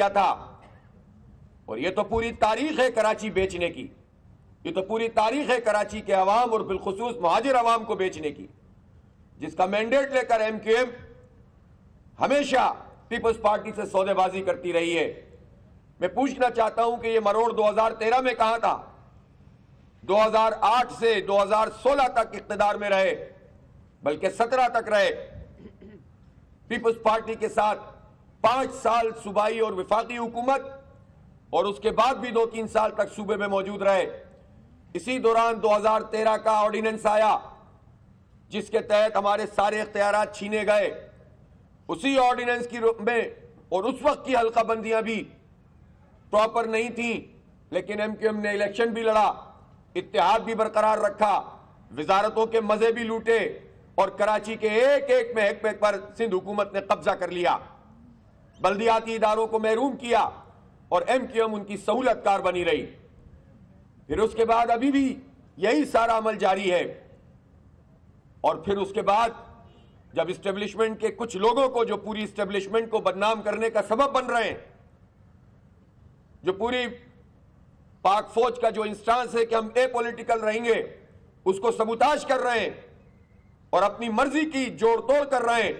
دیا تھا. اور یہ تو پوری تاریخ ہے کراچی بیچنے کی, یہ تو پوری تاریخ ہے کراچی کے عوام اور بالخصوص مہاجر عوام کو بیچنے کی, جس کا مینڈیٹ لے کر ایم کیو ایم ہمیشہ پیپلز پارٹی سے سودے بازی کرتی رہی ہے. میں پوچھنا چاہتا ہوں کہ یہ مروڑ 2013 میں کہاں تھا؟ 2008 سے 2016 تک اقتدار میں رہے, بلکہ 17 تک رہے. پیپلز پارٹی کے ساتھ 5 سال صوبائی اور وفاقی حکومت, اور اس کے بعد بھی 2-3 سال تک صوبے میں موجود رہے. اسی دوران 2013 کا آرڈیننس آیا جس کے تحت ہمارے سارے اختیارات چھینے گئے. اسی آرڈیننس کی میں اور اس وقت کی حلقہ بندیاں بھی پراپر نہیں تھیں, لیکن ایم کیو ایم نے الیکشن بھی لڑا, اتحاد بھی برقرار رکھا, وزارتوں کے مزے بھی لوٹے, اور کراچی کے ایک ایک محکمے پر سندھ حکومت نے قبضہ کر لیا, بلدیاتی اداروں کو محروم کیا, اور ایم کیو ایم ان کی سہولت کار بنی رہی. پھر اس کے بعد ابھی بھی یہی سارا عمل جاری ہے. اور پھر اس کے بعد جب اسٹیبلشمنٹ کے کچھ لوگوں کو, جو پوری اسٹیبلشمنٹ کو بدنام کرنے کا سبب بن رہے ہیں, جو پوری پاک فوج کا جو انسٹانس ہے کہ ہم اے پولیٹیکل رہیں گے, اس کو سبوتاژ کر رہے ہیں اور اپنی مرضی کی جوڑ توڑ کر رہے ہیں,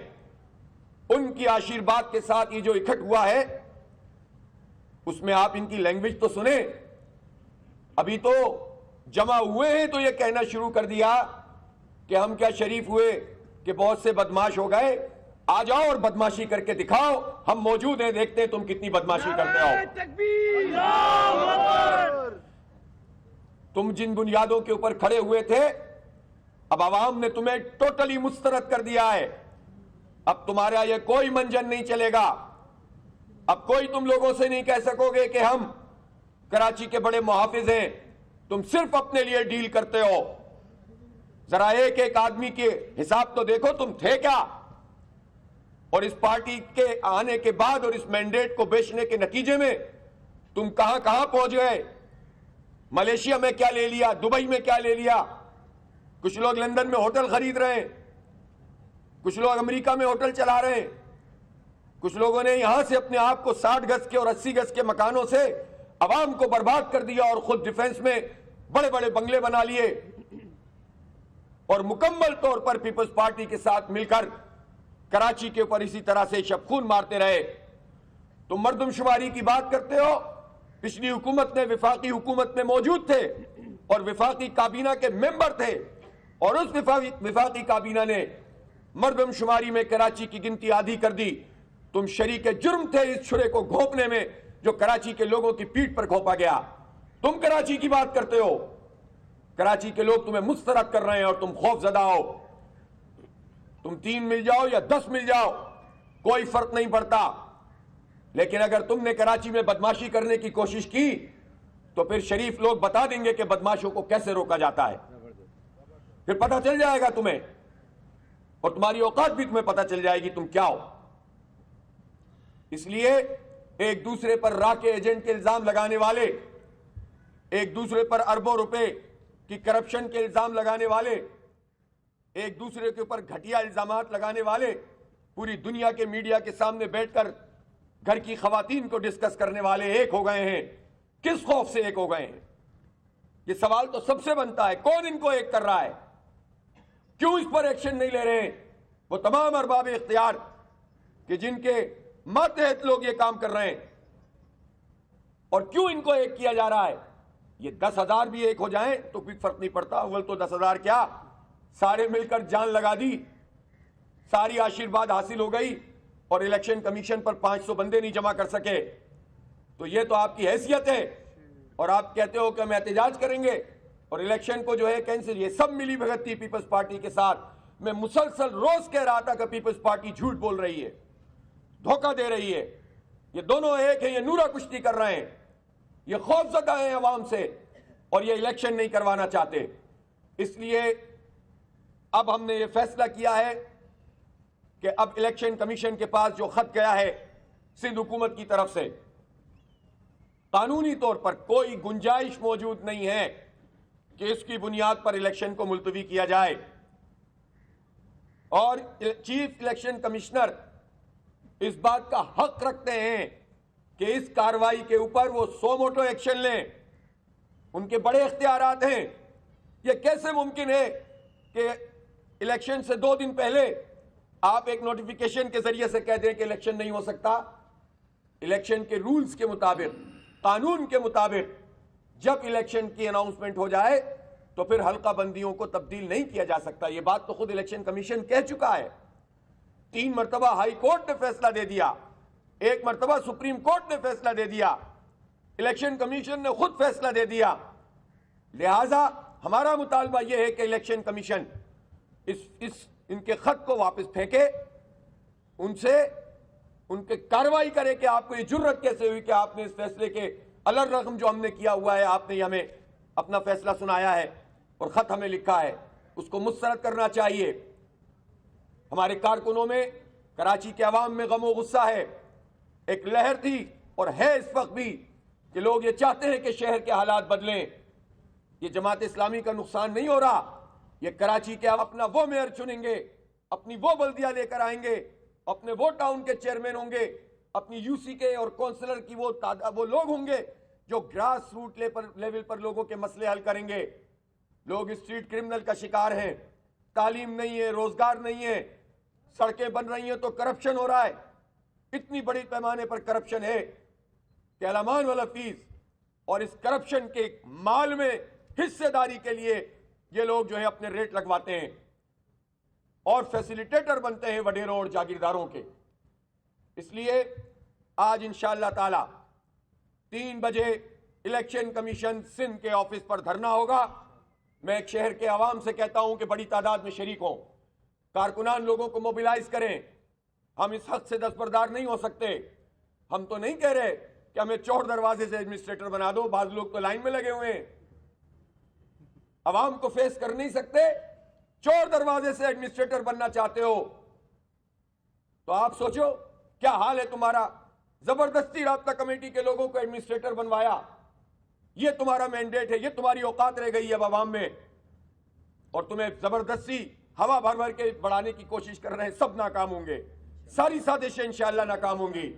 ان کی آشیرواد کے ساتھ یہ جو اکٹھ ہوا ہے, اس میں آپ ان کی لینگویج تو سنیں. ابھی تو جمع ہوئے ہیں تو یہ کہنا شروع کر دیا کہ ہم کیا شریف ہوئے کہ بہت سے بدماش ہو گئے, آ جاؤ اور بدماشی کر کے دکھاؤ, ہم موجود ہیں, دیکھتے ہیں تم کتنی بدماشی کرتے ہو. تم جن بنیادوں کے اوپر کھڑے ہوئے تھے, اب عوام نے تمہیں ٹوٹلی مسترد کر دیا ہے. اب تمہارا یہ کوئی منجن نہیں چلے گا. اب کوئی تم لوگوں سے نہیں کہہ سکو گے کہ ہم کراچی کے بڑے محافظ ہیں, تم صرف اپنے لیے ڈیل کرتے ہو. ذرا ایک ایک آدمی کے حساب تو دیکھو, تم تھے کیا, اور اس پارٹی کے آنے کے بعد اور اس مینڈیٹ کو بیچنے کے نتیجے میں تم کہاں کہاں پہنچ گئے. ملیشیا میں کیا لے لیا, دبئی میں کیا لے لیا, کچھ لوگ لندن میں ہوٹل خرید رہے ہیں, کچھ لوگ امریکہ میں ہوٹل چلا رہے ہیں, کچھ لوگوں نے یہاں سے اپنے آپ کو 60 گز کے اور 80 گز کے مکانوں سے عوام کو برباد کر دیا, اور خود ڈیفنس میں بڑے بڑے بنگلے بنا لیے, اور مکمل طور پر پیپلز پارٹی کے ساتھ مل کر کراچی کے اوپر اسی طرح سے شب خون مارتے رہے. تم مردم شماری کی بات کرتے ہو, پچھلی حکومت میں وفاقی حکومت میں موجود تھے اور وفاقی کابینہ کے ممبر تھے, اور اس وفاقی کابینہ نے مردم شماری میں کراچی کی گنتی آدھی کر دی. تم شریک جرم تھے اس چھرے کو گھونپنے میں جو کراچی کے لوگوں کی پیٹھ پر گھونپا گیا. تم کراچی کی بات کرتے ہو, کراچی کے لوگ تمہیں مسترد کر رہے ہیں اور تم خوف زدہ ہو. تم 3 مل جاؤ یا 10 مل جاؤ, کوئی فرق نہیں پڑتا, لیکن اگر تم نے کراچی میں بدماشی کرنے کی کوشش کی تو پھر شریف لوگ بتا دیں گے کہ بدماشوں کو کیسے روکا جاتا ہے. پھر پتہ چل جائے گا تمہیں, اور تمہاری اوقات بھی تمہیں پتہ چل جائے گی تم کیا ہو. اس لیے ایک دوسرے پر را کے ایجنٹ کے الزام لگانے والے, ایک دوسرے پر اربوں روپے کی کرپشن کے الزام لگانے والے, ایک دوسرے کے اوپر گھٹیا الزامات لگانے والے, پوری دنیا کے میڈیا کے سامنے بیٹھ کر گھر کی خواتین کو ڈسکس کرنے والے ایک ہو گئے ہیں. کس خوف سے ایک ہو گئے ہیں؟ یہ سوال تو سب سے بنتا ہے, کون ان کو ایک کر رہا ہے؟ کیوں اس پر ایکشن نہیں لے رہے ہیں وہ تمام ارباب اختیار کہ جن کے ماتحت لوگ یہ کام کر رہے ہیں؟ اور کیوں ان کو ایک کیا جا رہا ہے؟ یہ 10,000 بھی ایک ہو جائیں تو کوئی فرق نہیں پڑتا. اول تو 10,000 کیا, سارے مل کر جان لگا دی, ساری آشیرواد حاصل ہو گئی, اور الیکشن کمیشن پر 500 بندے نہیں جمع کر سکے. تو یہ تو آپ کی حیثیت ہے, اور آپ کہتے ہو کہ ہم احتجاج کریں گے اور الیکشن کو جو ہے کینسل. یہ سب ملی بھگت تھی پیپلز پارٹی کے ساتھ. میں مسلسل روز کہہ رہا تھا کہ پیپلز پارٹی جھوٹ بول رہی ہے, دھوکہ دے رہی ہے. یہ دونوں ایک ہیں, یہ نورا کشتی کر رہے ہیں, یہ خوف زدہ ہیں عوام سے, اور یہ الیکشن نہیں کروانا چاہتے. اس لیے اب ہم نے یہ فیصلہ کیا ہے کہ اب الیکشن کمیشن کے پاس جو خط گیا ہے سندھ حکومت کی طرف سے, قانونی طور پر کوئی گنجائش موجود نہیں ہے کہ اس کی بنیاد پر الیکشن کو ملتوی کیا جائے. اور چیف الیکشن کمشنر اس بات کا حق رکھتے ہیں کہ اس کارروائی کے اوپر وہ سو موٹو ایکشن لیں. ان کے بڑے اختیارات ہیں. یہ کیسے ممکن ہے کہ الیکشن سے 2 دن پہلے آپ ایک نوٹیفیکیشن کے ذریعے سے کہہ دیں کہ الیکشن نہیں ہو سکتا؟ الیکشن کے رولز کے مطابق، قانون کے مطابق جب الیکشن کی اناؤنسمنٹ ہو جائے تو پھر حلقہ بندیوں کو تبدیل نہیں کیا جا سکتا. یہ بات تو خود الیکشن کمیشن کہہ چکا ہے. 3 مرتبہ ہائی کورٹ نے فیصلہ دے دیا، 1 مرتبہ سپریم کورٹ نے فیصلہ دے دیا، الیکشن کمیشن نے خود فیصلہ دے دیا. لہذا ہمارا مطالبہ یہ ہے کہ الیکشن کمیشن ان کے خط کو واپس پھینکے، ان سے ان کے کارروائی کرے کہ آپ کو یہ جرت کیسے ہوئی کہ آپ نے اس فیصلے کے الرغم جو ہم نے کیا ہوا ہے، آپ نے ہمیں اپنا فیصلہ سنایا ہے اور خط ہمیں لکھا ہے، اس کو مسترد کرنا چاہیے. ہمارے کارکنوں میں، کراچی کے عوام میں غم و غصہ ہے. ایک لہر تھی اور ہے اس وقت بھی کہ لوگ یہ چاہتے ہیں کہ شہر کے حالات بدلیں. یہ جماعت اسلامی کا نقصان نہیں ہو رہا. یہ کراچی کے اپنا وہ میئر چنیں گے، اپنی وہ بلدیہ لے کر آئیں گے، اپنے وہ ٹاؤن کے چیئرمین ہوں گے، اپنی یو سی کے اور کونسلر کی وہ لوگ ہوں گے جو گراس روٹ لیول پر لوگوں کے مسئلے حل کریں گے. لوگ اسٹریٹ کرمنل کا شکار ہیں، تعلیم نہیں ہے، روزگار نہیں ہے، سڑکیں بن رہی ہیں تو کرپشن ہو رہا ہے. اتنی بڑی پیمانے پر کرپشن ہے کہ الامان والا فیس، اور اس کرپشن کے مال میں حصے داری کے لیے یہ لوگ جو ہے اپنے ریٹ لگواتے ہیں اور فیسیلیٹیٹر بنتے ہیں وڈیروں اور جاگیرداروں کے. اس لیے آج انشاءاللہ تعالی 3 بجے الیکشن کمیشن سندھ کے آفس پر دھرنا ہوگا. میں ایک شہر کے عوام سے کہتا ہوں کہ بڑی تعداد میں شریک ہوں، کارکنان لوگوں کو موبیلائز کریں. ہم اس حق سے دستبردار نہیں ہو سکتے. ہم تو نہیں کہہ رہے کہ ہمیں چور دروازے سے ایڈمنسٹریٹر بنا دو. بعض لوگ تو لائن میں لگے ہوئے ہیں، عوام کو فیس کر نہیں سکتے، چور دروازے سے ایڈمنسٹریٹر بننا چاہتے ہو تو آپ سوچو کیا حال ہے تمہارا. زبردستی رابطہ کمیٹی کے لوگوں کو ایڈمنسٹریٹر بنوایا. یہ تمہارا مینڈیٹ ہے، یہ تمہاری اوقات رہ گئی ہے اب عوام میں، اور تمہیں زبردستی ہوا بھر بھر کے بڑھانے کی کوشش کر رہے ہیں. سب ناکام ہوں گے، ساری سازشیں انشاءاللہ ناکام ہوں گی.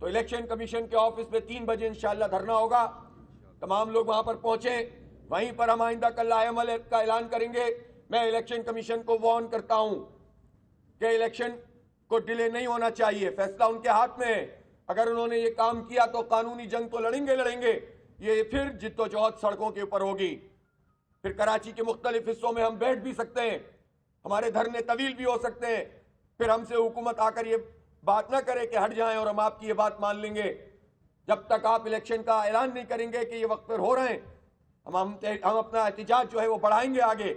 تو الیکشن کمیشن کے آفس میں 3 بجے انشاءاللہ دھرنا ہوگا. تمام لوگ وہاں پر پہنچیں. وہیں پر ہم آئندہ کل لائحہ عمل کا اعلان کریں گے. میں الیکشن کمیشن کو وارن کرتا ہوں کہ الیکشن کو ڈیلے نہیں ہونا چاہیے. فیصلہ ان کے ہاتھ میں ہے. اگر انہوں نے یہ کام کیا تو قانونی جنگ تو لڑیں گے. یہ پھر جد و جہد سڑکوں کے اوپر ہوگی. پھر کراچی کے مختلف حصوں میں ہم بیٹھ بھی سکتے ہیں، ہمارے دھرنے طویل بھی ہو سکتے ہیں. پھر ہم سے حکومت آ کر یہ بات نہ کرے کہ ہٹ جائیں اور ہم آپ کی یہ بات مان لیں گے. جب تک آپ الیکشن کا اعلان نہیں کریں گے کہ یہ وقت پر ہو رہے ہیں، ہم اپنا احتجاج جو ہے وہ بڑھائیں گے آگے.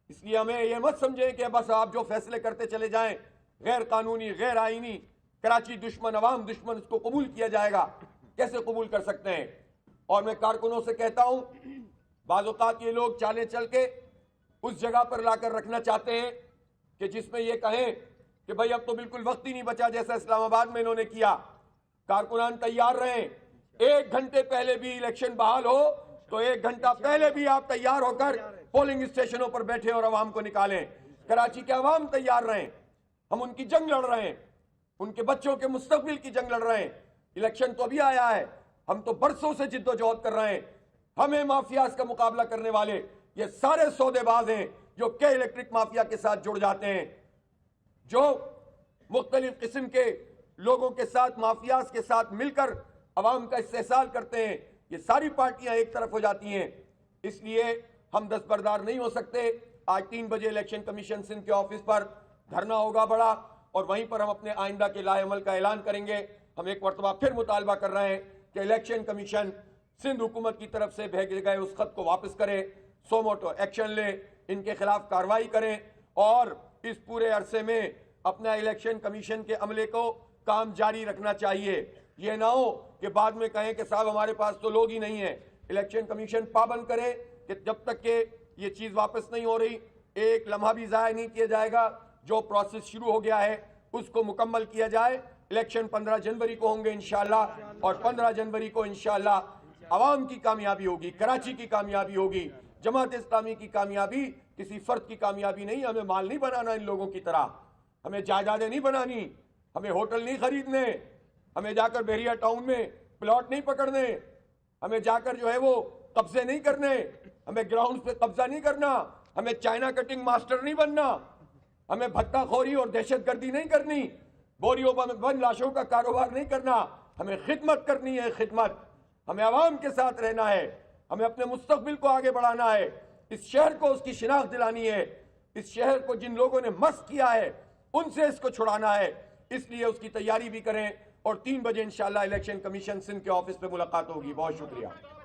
اس لیے ہمیں یہ مت سمجھیں کہ بس آپ جو فیصلے کرتے چلے جائیں، غیر قانونی، غیر آئینی، کراچی دشمن، عوام دشمن، اس کو قبول کیا جائے گا. کیسے قبول کر سکتے ہیں؟ اور میں کارکنوں سے کہتا ہوں، بعض اوقات یہ لوگ چالیں چل کے اس جگہ پر لا کر رکھنا چاہتے ہیں کہ جس میں یہ کہیں کہ بھائی اب تو بالکل وقت ہی نہیں بچا، جیسا اسلام آباد میں انہوں نے کیا. کارکنان تیار رہیں. 1 گھنٹے پہلے بھی الیکشن بحال ہو تو 1 گھنٹہ پہلے بھی آپ تیار ہو کر پولنگ اسٹیشنوں پر بیٹھے اور عوام کو نکالیں. کراچی کے عوام تیار رہیں. ہم ان کی جنگ لڑ رہے ہیں، ان کے بچوں کے مستقبل کی جنگ لڑ رہے ہیں. الیکشن تو ابھی آیا ہے، ہم تو برسوں سے جد و جہد کر رہے ہیں. ہمیں مافیاز کا مقابلہ کرنے والے یہ سارے سودے باز ہیں جو کہ الیکٹرک مافیا کے ساتھ جڑ جاتے ہیں، جو مختلف قسم کے لوگوں کے ساتھ، مافیاز کے ساتھ مل کر عوام کا استحصال کرتے ہیں. یہ ساری پارٹیاں ایک طرف ہو جاتی ہیں. اس لیے ہم دستبردار نہیں ہو سکتے. آج 3 بجے الیکشن کمیشن سندھ کے آفس پر دھرنا ہوگا بڑا، اور وہیں پر ہم اپنے آئندہ کے لائحہ عمل کا اعلان کریں گے. ہم ایک مرتبہ پھر مطالبہ کر رہے ہیں کہ الیکشن کمیشن سندھ حکومت کی طرف سے بھیجے گئے اس خط کو واپس کرے، سو موٹو ایکشن لے، ان کے خلاف کارروائی کریں، اور اس پورے عرصے میں اپنا الیکشن کمیشن کے عملے کو کام جاری رکھنا چاہیے. یہ نہ ہو کہ بعد میں کہیں کہ صاحب ہمارے پاس تو لوگ ہی نہیں ہیں. الیکشن کمیشن پابند کرے کہ جب تک کہ یہ چیز واپس نہیں ہو رہی، ایک لمحہ بھی ضائع نہیں کیا جائے گا. جو پروسیس شروع ہو گیا ہے اس کو مکمل کیا جائے. الیکشن 15 جنوری کو ہوں گے انشاءاللہ، اور 15 جنوری کو انشاءاللہ عوام کی کامیابی ہوگی، کراچی کی کامیابی ہوگی. جماعت اسلامی کی کامیابی کسی فرد کی کامیابی نہیں. ہمیں مال نہیں بنانا ان لوگوں کی طرح، ہمیں جائیدادیں نہیں بنانی، ہمیں ہوٹل نہیں خریدنے، ہمیں جا کر بحریہ ٹاؤن میں پلاٹ نہیں پکڑنے، ہمیں جا کر جو ہے وہ قبضے نہیں کرنے، ہمیں گراؤنڈ پہ قبضہ نہیں کرنا، ہمیں چائنا کٹنگ ماسٹر نہیں بننا، ہمیں بھتہ خوری اور دہشت گردی نہیں کرنی، بوریوں پر بند لاشوں کا کاروبار نہیں کرنا، ہمیں خدمت کرنی ہے، خدمت، ہمیں عوام کے ساتھ رہنا ہے، ہمیں اپنے مستقبل کو آگے بڑھانا ہے، اس شہر کو اس کی شناخت دلانی ہے، اس شہر کو جن لوگوں نے مست کیا ہے ان سے اس کو چھڑانا ہے، اس لیے اس کی تیاری بھی کریں، اور 3 بجے انشاءاللہ الیکشن کمیشن سندھ کے آفس پہ ملاقات ہوگی۔ بہت شکریہ۔